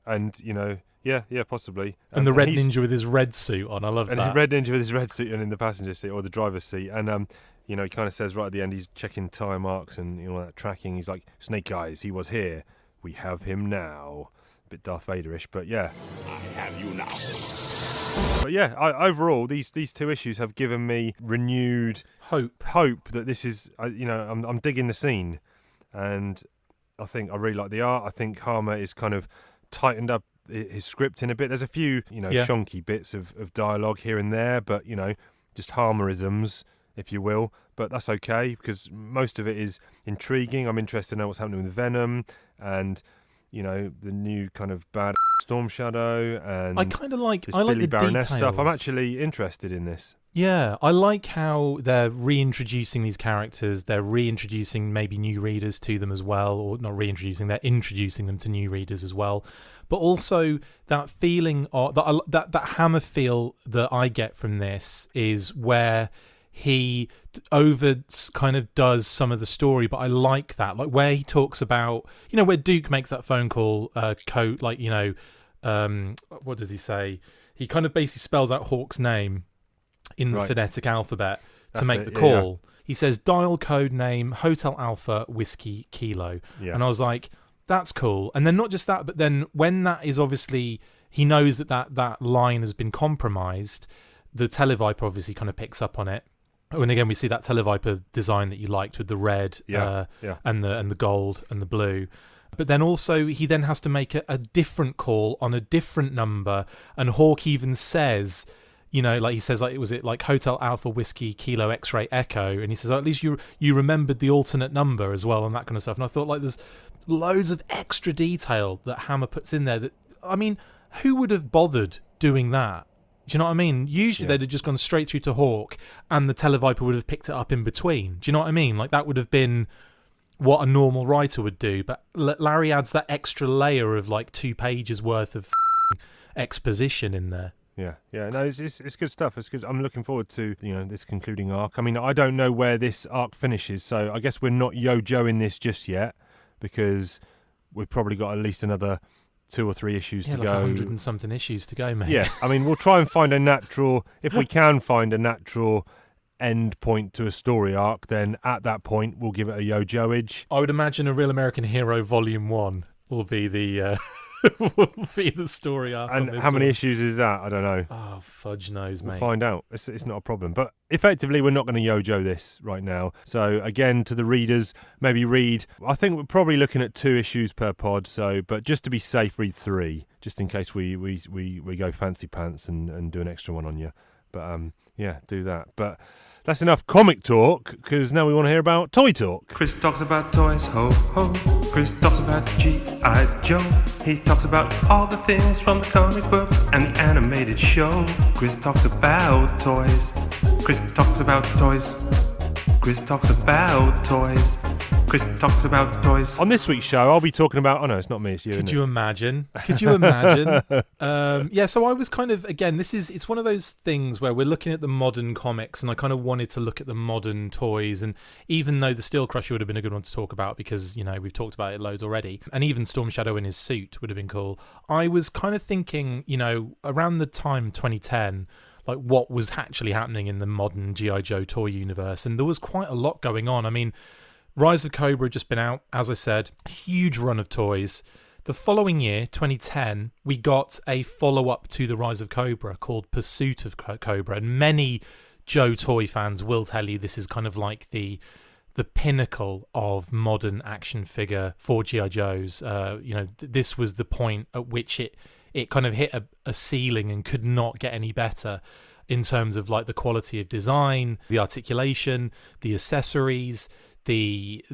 Speaker 1: And, yeah, possibly.
Speaker 3: And the red ninja with his red suit on, I love that.
Speaker 1: And the red ninja with his red suit and in the passenger seat, or the driver's seat. And, he kind of says right at the end, he's checking tire marks and that tracking. He's like, Snake Eyes, he was here. We have him now. A bit Darth Vader-ish, but yeah.
Speaker 2: I have you now.
Speaker 1: But yeah, overall, these two issues have given me renewed hope that this is, I'm digging the scene, and I think I really like the art. I think Harmer is kind of tightened up his script in a bit. There's a few, shonky bits of dialogue here and there, but just Harmerisms, if you will. But that's okay, because most of it is intriguing. I'm interested to know what's happening with Venom and the new kind of bad Storm Shadow, and
Speaker 3: I kind of like
Speaker 1: this
Speaker 3: I like
Speaker 1: Billy
Speaker 3: the
Speaker 1: Baroness
Speaker 3: details.
Speaker 1: stuff. I'm actually interested in this.
Speaker 3: Yeah, I like how they're reintroducing these characters. They're reintroducing maybe new readers to them as well, or not reintroducing. They're introducing them to new readers as well. But also that feeling of that Hammer feel that I get from this is where he kind of does some of the story, but I like that, like where he talks about, where Duke makes that phone call, what does he say? He kind of basically spells out Hawk's name in the phonetic alphabet to make the call. Yeah. He says, dial code name, Hotel Alpha, Whiskey, Kilo. Yeah. And I was like, that's cool. And then not just that, but then when that is obviously, he knows that line has been compromised, the Televiper obviously kind of picks up on it. And again, we see that Televiper design that you liked with the red and the gold and the blue. But then also he then has to make a different call on a different number. And Hawk even says, like he says, like, was it like Hotel Alpha Whiskey Kilo X-Ray Echo? And he says, at least you remembered the alternate number as well and that kind of stuff. And I thought, like, there's loads of extra detail that Hammer puts in there that, I mean, who would have bothered doing that? Do you know what I mean? Usually they'd have just gone straight through to Hawk and the Televiper would have picked it up in between. Do you know what I mean? Like, that would have been what a normal writer would do. But Larry adds that extra layer of like 2 pages worth of exposition in there.
Speaker 1: Yeah. No, it's good stuff. It's good. I'm looking forward to this concluding arc. I mean, I don't know where this arc finishes, so I guess we're not yo-joing this just yet, because we've probably got at least another 2 or 3 issues to
Speaker 3: like
Speaker 1: go.
Speaker 3: 100 and something issues to go, mate.
Speaker 1: Yeah, I mean, we'll try and find if we can find a natural end point to a story arc, then at that point we'll give it a yo-joage.
Speaker 3: I would imagine A Real American Hero Volume 1 will be the story arc.
Speaker 1: And how many issues is that? I don't know.
Speaker 3: Oh, fudge knows, mate.
Speaker 1: We'll find out. It's not a problem. But effectively, we're not going to yo-jo this right now. So again, to the readers, maybe read. I think we're probably looking at 2 issues per pod. But just to be safe, read 3, just in case we go fancy pants and do an extra one on you. But yeah, do that. But that's enough comic talk, because now we want to hear about toy talk.
Speaker 7: Chris talks about toys, ho ho. Chris talks about G.I. Joe. He talks about all the things from the comic book and the animated show. Chris talks about toys. Chris talks about toys. Chris talks about toys. Chris talks about toys.
Speaker 1: On this week's show, I'll be talking about... Oh, no, it's not me, it's you.
Speaker 3: Could you imagine? Yeah, so I was kind of, again, it's one of those things where we're looking at the modern comics, and I kind of wanted to look at the modern toys, and even though the Steel Crusher would have been a good one to talk about because, you know, we've talked about it loads already, and even Storm Shadow in his suit would have been cool, I was kind of thinking, you know, around the time 2010... like what was actually happening in the modern G.I. Joe toy universe, and there was quite a lot going on. I mean, Rise of Cobra had just been out, as I said, huge run of toys. The following year, 2010, we got a follow-up to the Rise of Cobra called Pursuit of Cobra, and many Joe toy fans will tell you this is kind of like the pinnacle of modern action figure for G.I. Joes. You know, this was the point at which it kind of hit a ceiling and could not get any better in terms of like the quality of design, the articulation, the accessories, the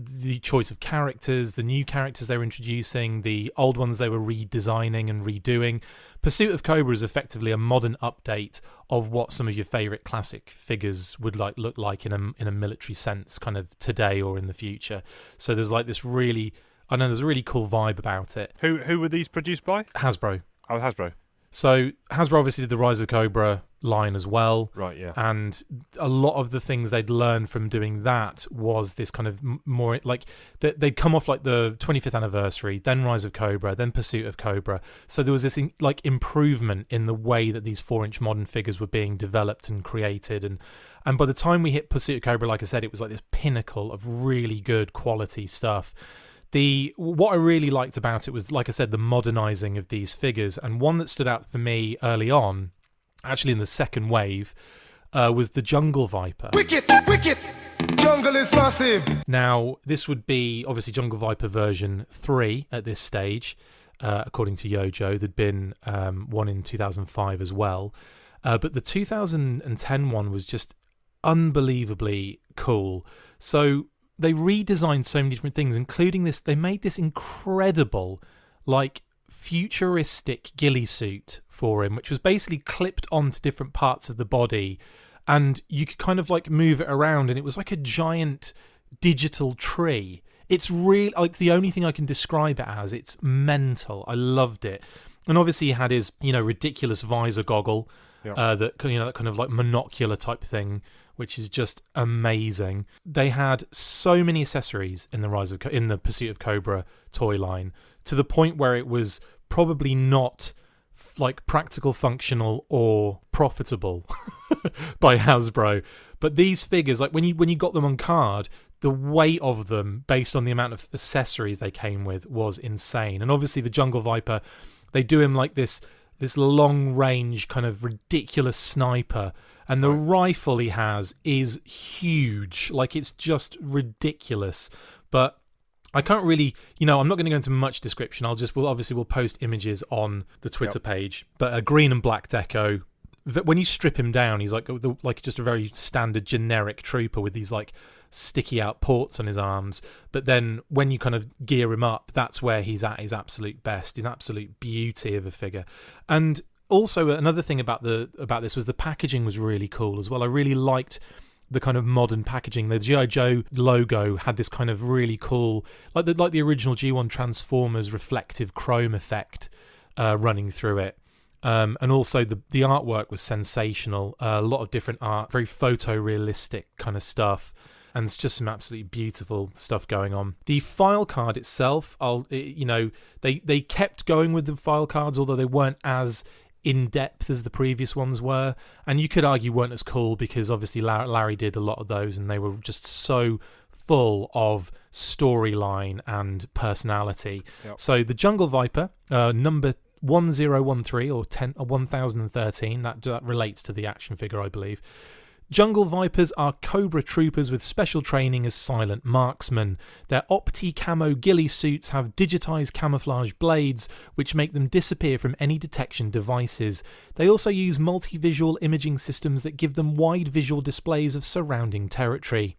Speaker 3: choice of characters, the new characters they were introducing, the old ones they were redesigning and redoing. Pursuit of Cobra is effectively a modern update of what some of your favourite classic figures would look like in a military sense, kind of today or in the future. So there's like this really, I know there's a really cool vibe about it.
Speaker 1: Who were these produced by?
Speaker 3: Hasbro.
Speaker 1: Oh, Hasbro.
Speaker 3: So Hasbro obviously did the Rise of Cobra line as well.
Speaker 1: Right, yeah.
Speaker 3: And a lot of the things they'd learned from doing that was this kind of more like they'd come off like the 25th anniversary, then Rise of Cobra, then Pursuit of Cobra. So there was this like improvement in the way that these 4-inch modern figures were being developed and created. And by the time we hit Pursuit of Cobra, like I said, it was like this pinnacle of really good quality stuff. What I really liked about it was, like I said, the modernizing of these figures, and one that stood out for me early on, actually in the second wave, was the Jungle Viper.
Speaker 2: Wicked! Jungle is massive!
Speaker 3: Now, this would be obviously Jungle Viper version 3 at this stage, according to Yojo. There'd been one in 2005 as well, but the 2010 one was just unbelievably cool. So they redesigned so many different things, including this. They made this incredible, like, futuristic ghillie suit for him, which was basically clipped onto different parts of the body, and you could kind of like move it around, and it was like a giant digital tree. It's really like the only thing I can describe it as. It's mental. I loved it. And obviously he had his, you know, ridiculous visor goggle, that, you know, that kind of like monocular type thing, which is just amazing. They had so many accessories in the Pursuit of Cobra toy line, to the point where it was probably not like practical, functional, or profitable by Hasbro. But these figures, like when you got them on card, the weight of them, based on the amount of accessories they came with, was insane. And obviously the Jungle Viper, they do him like this long range kind of ridiculous sniper, and the rifle he has is huge. Like, it's just ridiculous. But I can't really, you know, I'm not going to go into much description. We'll post images on the Twitter page. But a green and black deco, when you strip him down, he's like just a very standard generic trooper with these like sticky out ports on his arms. But then when you kind of gear him up, that's where he's at his absolute best, an absolute beauty of a figure. And also another thing about this was the packaging was really cool as well. I really liked the kind of modern packaging. The G.I. Joe logo had this kind of really cool, like the original G1 Transformers reflective chrome effect running through it. And also the artwork was sensational. A lot of different art, very photorealistic kind of stuff. And it's just some absolutely beautiful stuff going on. The file card itself, they kept going with the file cards, although they weren't as in-depth as the previous ones were. And you could argue weren't as cool, because obviously Larry did a lot of those, and they were just so full of storyline and personality. Yep. So the Jungle Viper, number 1013 or 1013, that relates to the action figure, I believe. Jungle Vipers are Cobra troopers with special training as silent marksmen. Their opti-camo ghillie suits have digitised camouflage blades, which make them disappear from any detection devices. They also use multi-visual imaging systems that give them wide visual displays of surrounding territory.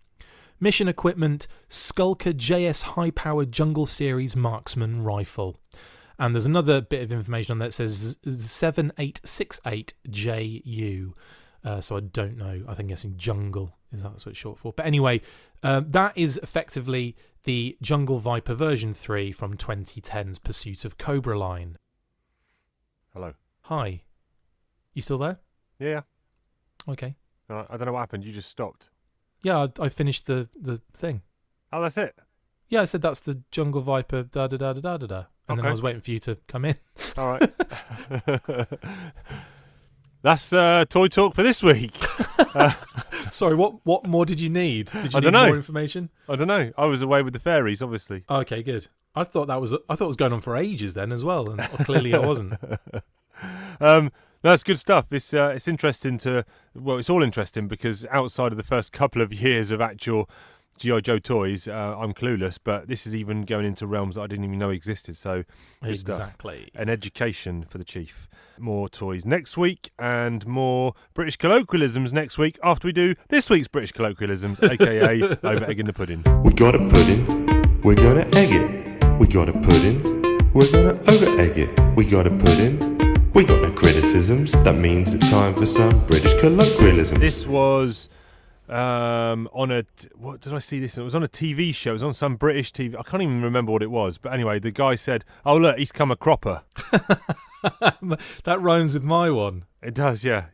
Speaker 3: Mission equipment, Skulker JS high-powered Jungle Series marksman rifle. And there's another bit of information on that says 7868JU. So I don't know. I think guessing jungle is that's what it's short for. But anyway, that is effectively the Jungle Viper version 3 from 2010's Pursuit of Cobra line.
Speaker 1: Hello.
Speaker 3: Hi. You still there?
Speaker 1: Yeah.
Speaker 3: Okay.
Speaker 1: I don't know what happened. You just stopped.
Speaker 3: Yeah, I finished the thing.
Speaker 1: Oh, that's it?
Speaker 3: Yeah, I said that's the Jungle Viper da-da-da-da-da-da. And then I was waiting for you to come in.
Speaker 1: All right. That's Toy Talk for this week.
Speaker 3: Sorry, what more did you need? Did you
Speaker 1: I
Speaker 3: need
Speaker 1: don't know.
Speaker 3: more information?
Speaker 1: I don't know. I was away with the fairies, obviously.
Speaker 3: Okay, good. I thought it was going on for ages then as well, and clearly I wasn't.
Speaker 1: No, it's good stuff. It's interesting it's all interesting because outside of the first couple of years of actual G.I. Joe toys, I'm clueless, but this is even going into realms that I didn't even know existed. So good
Speaker 3: Exactly.
Speaker 1: stuff. An education for the chief. More toys next week and more British colloquialisms next week after we do this week's British colloquialisms, aka over egg in the pudding.
Speaker 7: We got a pudding, we're gonna egg it. We got a pudding, we're gonna over egg it. We got a pudding, we got no criticisms. That means it's time for some British colloquialism.
Speaker 1: This was on a what did I see this? It was on a TV show. It was on some British TV. I can't even remember what it was. But anyway, the guy said, "Oh look, he's come a cropper."
Speaker 3: That rhymes with my one.
Speaker 1: It does, yeah.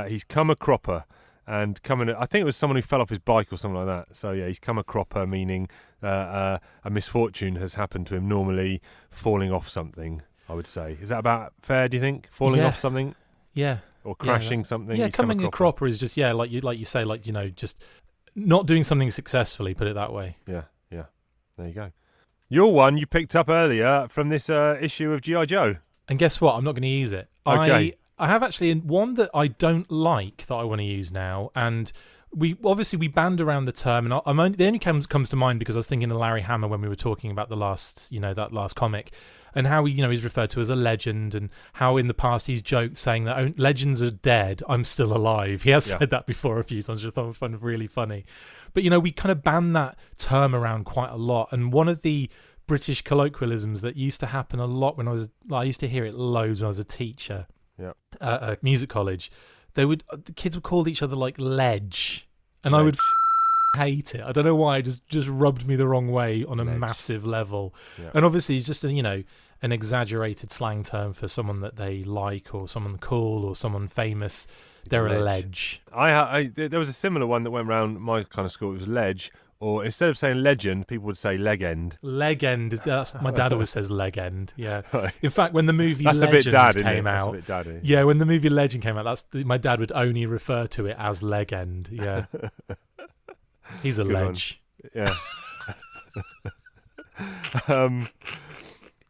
Speaker 1: He's come a cropper, and I think it was someone who fell off his bike or something like that. So yeah, he's come a cropper, meaning a misfortune has happened to him. Normally, falling off something. I would say. Is that about fair? Do you think falling off something?
Speaker 3: Yeah.
Speaker 1: Or crashing something.
Speaker 3: Yeah,
Speaker 1: he's come
Speaker 3: coming a cropper is just like you say, just not doing something successfully. Put it that way.
Speaker 1: Yeah. There you go. Your one you picked up earlier from this issue of G.I. Joe.
Speaker 3: And guess what? I'm not going to use it.
Speaker 1: Okay.
Speaker 3: I have actually one that I don't like that I want to use now, and we banned around the term, and the only comes to mind because I was thinking of Larry Hama when we were talking about the last, that last comic, and how he's referred to as a legend, and how in the past he's joked saying that legends are dead, I'm still alive. He has said that before a few times, which I thought was really funny. But we kind of banned that term around quite a lot, and one of the British colloquialisms that used to happen a lot when I used to hear it loads when I was a teacher at a music college. The kids would call each other like ledge, and I would hate it. I don't know why. It just rubbed me the wrong way on a massive level. Yeah. And obviously it's just an exaggerated slang term for someone that they like, or someone cool, or someone famous. They're a ledge.
Speaker 1: There was a similar one that went around my kind of school. It was ledge. Or instead of saying legend, people would say leg end.
Speaker 3: Leg end. That's my dad always says leg end. Yeah.
Speaker 1: Right.
Speaker 3: In fact, when the movie Legend came out,
Speaker 1: that's a bit daddy.
Speaker 3: Yeah, when the movie Legend came out, my dad would only refer to it as leg end. Yeah. He's a
Speaker 1: Good
Speaker 3: ledge.
Speaker 1: One. Yeah.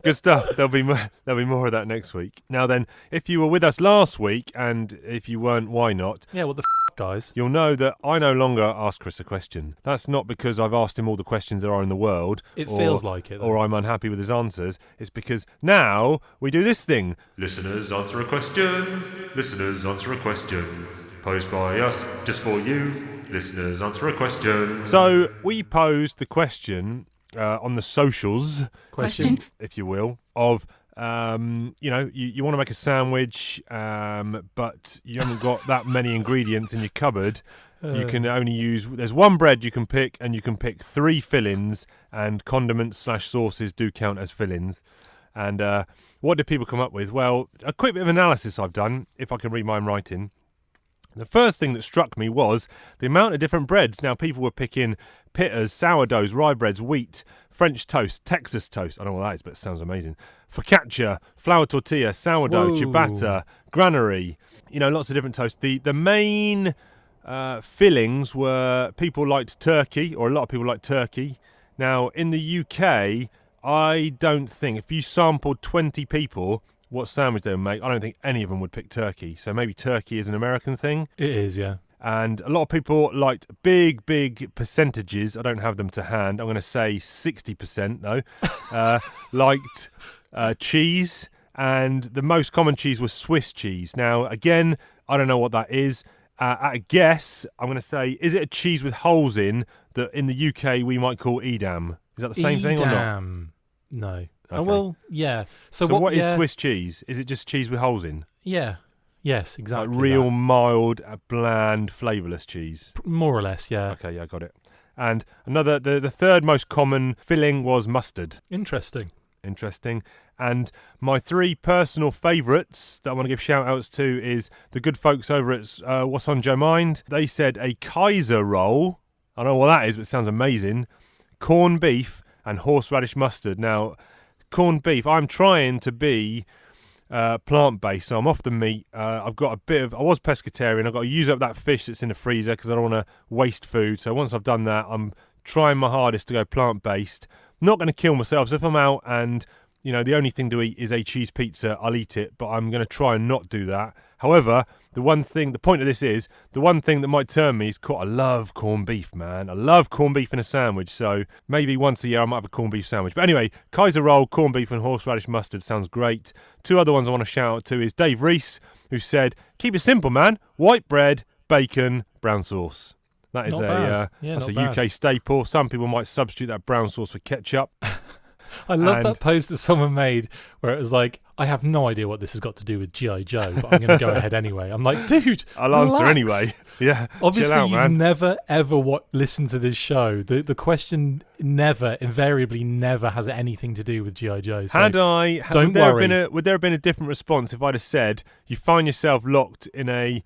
Speaker 1: Good stuff. There'll be more of that next week. Now then, if you were with us last week, and if you weren't, why not?
Speaker 3: Yeah, what the guys?
Speaker 1: You'll know that I no longer ask Chris a question. That's not because I've asked him all the questions there are in the world.
Speaker 3: It feels like it. Though.
Speaker 1: Or I'm unhappy with his answers. It's because now we do this thing. Listeners answer a question. Listeners answer a question. Posed by us, just for you. Listeners answer a question. So we posed the question on the socials, if you will, of you want to make a sandwich, but you haven't got that many ingredients in your cupboard. You can only there's one bread you can pick, and you can pick 3 fillings, and condiments/sauces do count as fillings. And what did people come up with? Well, a quick bit of analysis I've done, if I can read my own writing. The first thing that struck me was the amount of different breads. Now, people were picking pittas, sourdoughs, rye breads, wheat, French toast, Texas toast. I don't know what that is, but it sounds amazing. Focaccia, flour tortilla, sourdough, ciabatta, granary. Lots of different toast. The main fillings were people liked turkey, or a lot of people liked turkey. Now, in the UK, I don't think, if you sampled 20 people what sandwich they would make, I don't think any of them would pick turkey. So maybe turkey is an American thing.
Speaker 3: It is, yeah.
Speaker 1: And a lot of people liked big percentages. I don't have them to hand. I'm going to say 60% though. Liked cheese, and the most common cheese was Swiss cheese. Now, again, I don't know what that is. At a guess, I'm going to say, is it a cheese with holes in that in the UK we might call Edam? Is that the same thing or not?
Speaker 3: Edam. No.
Speaker 1: Okay.
Speaker 3: Oh, well, yeah. So
Speaker 1: what is Swiss cheese? Is it just cheese with holes in?
Speaker 3: Yeah. Yes, exactly.
Speaker 1: Like real mild, bland, flavourless cheese.
Speaker 3: More or less, yeah.
Speaker 1: Okay, yeah, got it. And the third most common filling was mustard.
Speaker 3: Interesting.
Speaker 1: And my 3 personal favourites that I want to give shout-outs to is the good folks over at What's on Joe Mind. They said a Kaiser roll. I don't know what that is, but it sounds amazing. Corned beef and horseradish mustard. Now, corned beef, I'm trying to be plant-based, so I'm off the meat. I've got a bit of... I was pescatarian. I've got to use up that fish that's in the freezer because I don't want to waste food. So once I've done that, I'm trying my hardest to go plant-based. Not going to kill myself. So if I'm out and, you know, the only thing to eat is a cheese pizza, I'll eat it, but I'm going to try and not do that. However, the point of this is, the one thing that might turn me is, I love corned beef, man. I love corned beef in a sandwich, so maybe once a year I might have a corned beef sandwich. But anyway, Kaiser roll, corned beef and horseradish mustard sounds great. 2 other ones I want to shout out to is Dave Reese, who said, keep it simple, man. White bread, bacon, brown sauce. That is that's a UK staple. Some people might substitute that brown sauce for ketchup.
Speaker 3: I love that post that someone made where it was like, I have no idea what this has got to do with G.I. Joe, but I'm going to go ahead anyway. I'm like, dude,
Speaker 1: I'll answer anyway. Yeah.
Speaker 3: Obviously,
Speaker 1: chill out,
Speaker 3: you've
Speaker 1: man.
Speaker 3: never, ever listened to this show. The question invariably never has anything to do with G.I. Joe. So
Speaker 1: would there have been a different response if I'd have said, you find yourself locked in the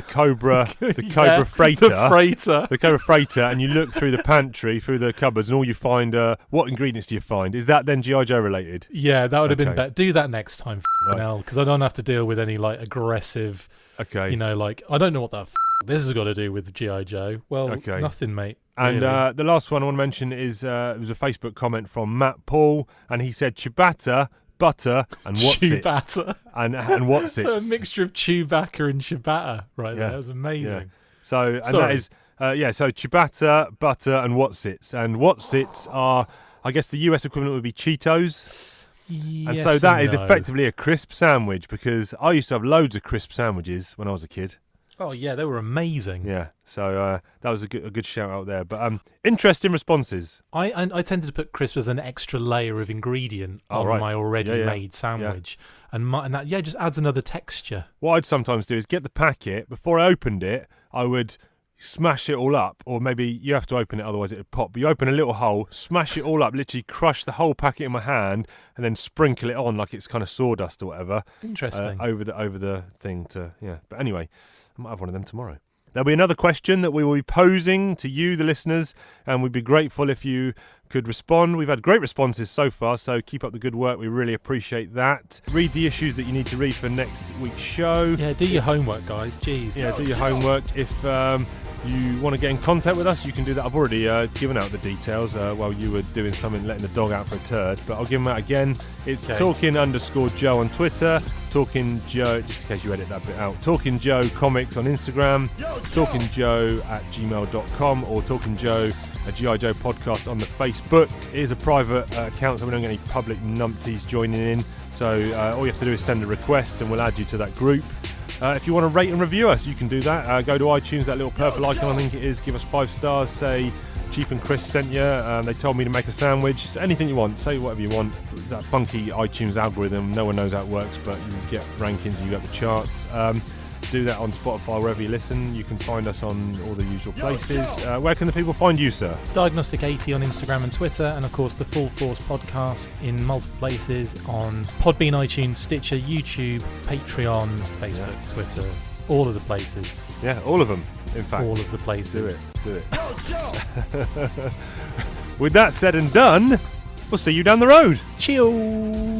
Speaker 1: Cobra Cobra freighter, the Cobra freighter, and you look through the pantry, through the cupboards, and all you find, what ingredients do you find? Is that then G.I. Joe related?
Speaker 3: Yeah, that would have been better. Do that next time, because I don't have to deal with any like aggressive.
Speaker 1: Okay.
Speaker 3: You know, like I don't know what this has got to do with G.I. Joe. Well, nothing, mate.
Speaker 1: And
Speaker 3: really.
Speaker 1: The last one I want to mention is it was a Facebook comment from Matt Paul, and he said ciabatta, butter, and what's it?
Speaker 3: Ciabatta.
Speaker 1: And what's it?
Speaker 3: So a mixture of Chewbacca and ciabatta, right there. That was amazing. Yeah.
Speaker 1: So that is so ciabatta, butter, and what's it? And what's it are, I guess the US equivalent would be Cheetos.
Speaker 3: Yes,
Speaker 1: and so that is effectively a crisp sandwich, because I used to have loads of crisp sandwiches when I was a kid.
Speaker 3: Oh yeah, they were amazing.
Speaker 1: Yeah, so that was a good shout out there. But interesting responses.
Speaker 3: I tended to put crisp as an extra layer of ingredient on my already made sandwich, and that just adds another texture.
Speaker 1: What I'd sometimes do is get the packet before I opened it. I would smash it all up, or maybe you have to open it, otherwise it would pop. But you open a little hole, smash it all up, literally crush the whole packet in my hand, and then sprinkle it on like it's kind of sawdust or whatever.
Speaker 3: Interesting.
Speaker 1: Over the thing to But anyway, I might have one of them tomorrow. There'll be another question that we will be posing to you, the listeners, and we'd be grateful if you could respond. We've had great responses so far, so keep up the good work. We really appreciate that. Read the issues that you need to read for next week's show.
Speaker 3: Yeah, do your homework, guys. Jeez.
Speaker 1: Yeah, do your homework. If you want to get in contact with us, you can do that. I've already given out the details while you were doing something, letting the dog out for a turd, but I'll give them out again. It's talking_Joe on Twitter, Talking Joe, just in case you edit that bit out, Talking Joe Comics on Instagram, talkingjoe@gmail.com, or Talking Joe, a G.I. Joe podcast on the Facebook. It is a private account, so we don't get any public numpties joining in, so all you have to do is send a request and we'll add you to that group. If you want to rate and review us, you can do that. Go to iTunes, that little purple icon, I think it is. Give us 5 stars. Say Chief and Chris sent you. They told me to make a sandwich. So anything you want. Say whatever you want. It's that funky iTunes algorithm. No one knows how it works, but you get rankings, you get the charts. Do that on Spotify, wherever you listen. You can find us on all the usual places. Where can the people find you, sir?
Speaker 3: Diagnostic80 on Instagram and Twitter, and of course the Full Force podcast in multiple places on Podbean, iTunes, Stitcher, YouTube, Patreon, Facebook, Twitter, all of the places.
Speaker 1: Yeah, all of them, in fact.
Speaker 3: All of the places.
Speaker 1: Do it. With that said and done, we'll see you down the road.
Speaker 3: Cheers.